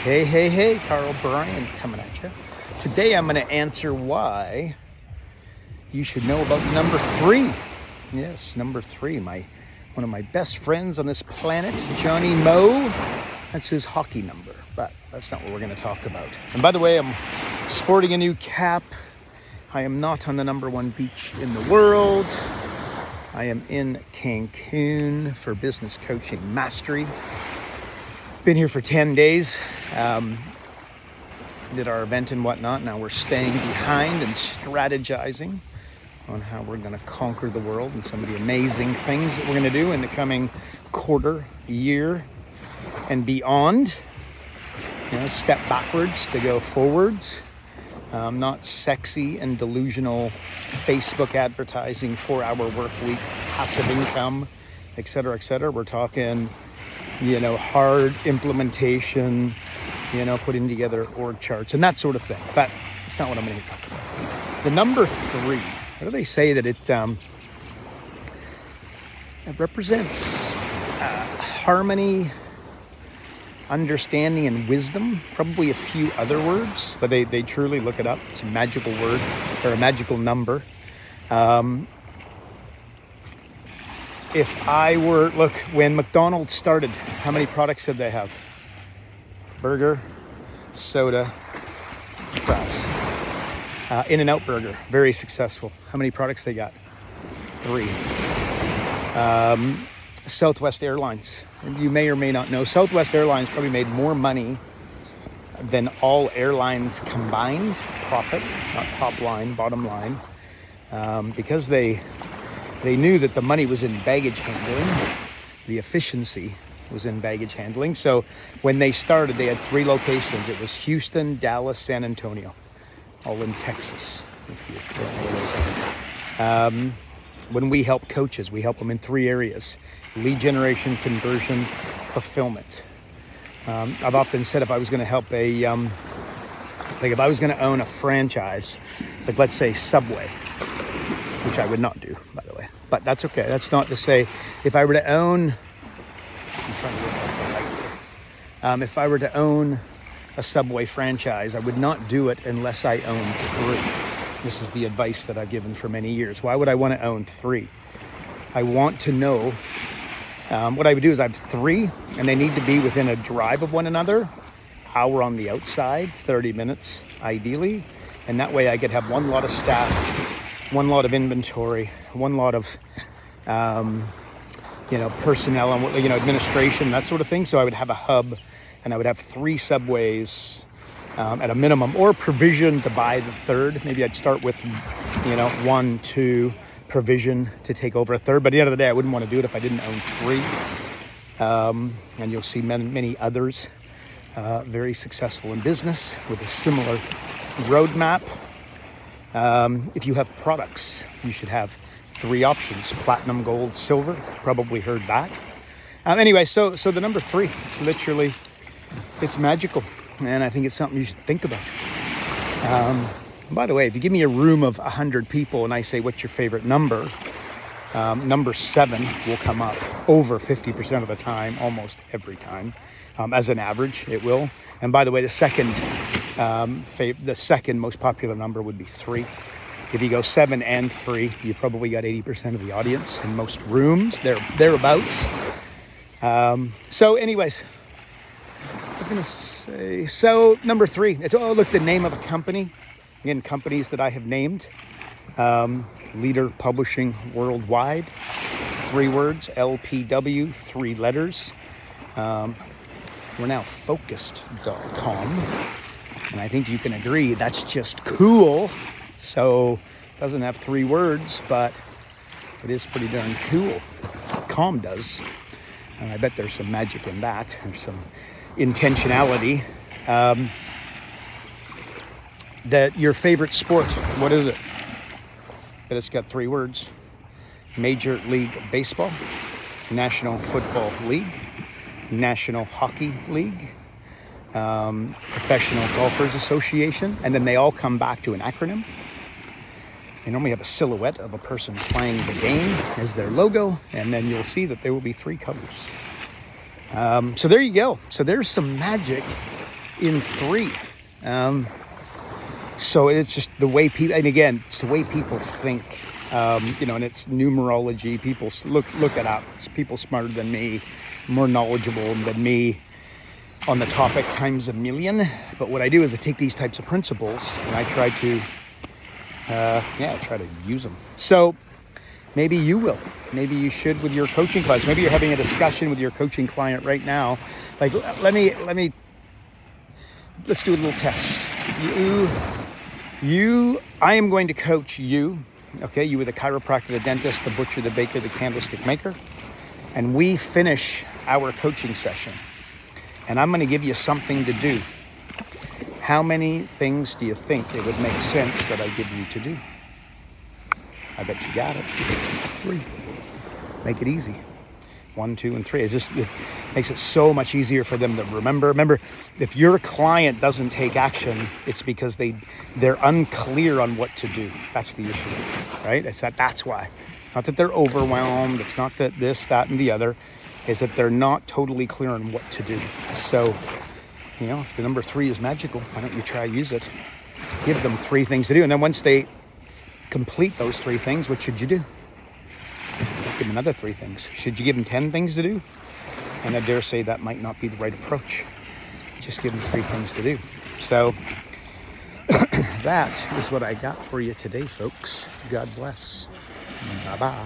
Hey, Karl Bryan coming at you. Today I'm going to answer why you should know about number 3. Yes, number 3. One of my best friends on this planet, Johnny Moe. That's his hockey number, but that's not what we're going to talk about. And by the way, I'm sporting a new cap. I am not on the number 1 beach in the world. I am in Cancun for business coaching mastery. Been here for 10 days. Did our event and whatnot. Now we're staying behind and strategizing on how we're going to conquer the world and some of the amazing things that we're going to do in the coming quarter, year, and beyond. Step backwards to go forwards. Not sexy and delusional Facebook advertising, 4-hour work week, passive income, et cetera, et cetera. We're talking, hard implementation, putting together org charts and that sort of thing. But it's not what I'm going to talk about. The number 3, what do they say that it represents? Harmony, understanding, and wisdom. Probably a few other words, but they truly look it up. It's a magical word or a magical number. If I were, when McDonald started, how many products did they have? Burger, soda, fries. In-N-Out Burger, very successful. How many products they got? 3. Southwest Airlines. You may or may not know, Southwest Airlines probably made more money than all airlines combined, profit, not top line, bottom line, because they knew that the money was in baggage handling, the efficiency was in baggage handling. So when they started, they had 3 locations. It was Houston, Dallas, San Antonio, all in Texas, if you don't know where those are. When we help coaches, we help them in 3 areas: lead generation, conversion, fulfillment. I've often said if I was going to help if I was going to own a franchise, let's say Subway, which I would not do, by the way, but that's okay. That's not to say if I were to own, if I were to own a Subway franchise, I would not do it unless I owned 3. This is the advice that I've given for many years. Why would I want to own 3? I want to know, what I would do is I have 3 and they need to be within a drive of one another, hour on the outside, 30 minutes ideally. And that way I could have one lot of staff, one lot of inventory, one lot of, personnel and, administration, that sort of thing. So I would have a hub and I would have 3 Subways at a minimum, or provision to buy the 3rd. Maybe I'd start with, 1, 2, provision to take over a 3rd. But at the end of the day, I wouldn't want to do it if I didn't own 3. And you'll see many others very successful in business with a similar roadmap. If you have products, you should have 3 options: platinum, gold, silver. Probably heard that. Anyway, so the number 3, it's magical. And I think it's something you should think about. By the way, if you give me a room of 100 people and I say, what's your favorite number? Number 7 will come up over 50% of the time, almost every time. As an average, it will. And by the way, the second most popular number would be 3. If you go 7 and 3, you probably got 80% of the audience in most rooms, thereabouts. So anyways, I was going to say, so number 3, it's, the name of a company. Again, companies that I have named. Leader Publishing Worldwide, 3 words, LPW, 3 letters. We're now focused.com. And I think you can agree that's just cool. So it doesn't have 3 words, but it is pretty darn cool. Com does. And I bet there's some magic in that. There's some intentionality. Your favorite sport, what is it? But it's got 3 words: Major League Baseball, National Football League, National Hockey League, Professional Golfers Association, and then they all come back to an acronym. They normally have a silhouette of a person playing the game as their logo, and then you'll see that there will be 3 colors. So there you go. So there's some magic in 3. So it's just the way people, and again, it's the way people think, and it's numerology. People look it up. It's people smarter than me, more knowledgeable than me on the topic times a million. But what I do is I take these types of principles and I try to use them. So maybe you will. Maybe you should with your coaching class. Maybe you're having a discussion with your coaching client right now. Like, let's do a little test. I am going to coach you. Okay, you were the chiropractor, the dentist, the butcher, the baker, the candlestick maker. And we finish our coaching session. And I'm going to give you something to do. How many things do you think it would make sense that I give you to do? I bet you got it. 3. Make it easy. 1, 2, and 3. It makes it so much easier for them to remember. Remember, if your client doesn't take action, it's because they're unclear on what to do. That's the issue, right? That's why. It's not that they're overwhelmed. It's not that this, that, and the other. Is that they're not totally clear on what to do. So, if the number 3 is magical, why don't you try use it? Give them 3 things to do. And then once they complete those 3 things, what should you do? Give them another 3 things. Should you give them 10 things to do? And I dare say that might not be the right approach. Just give them 3 things to do. So that is what I got for you today, folks. God bless. Bye-bye.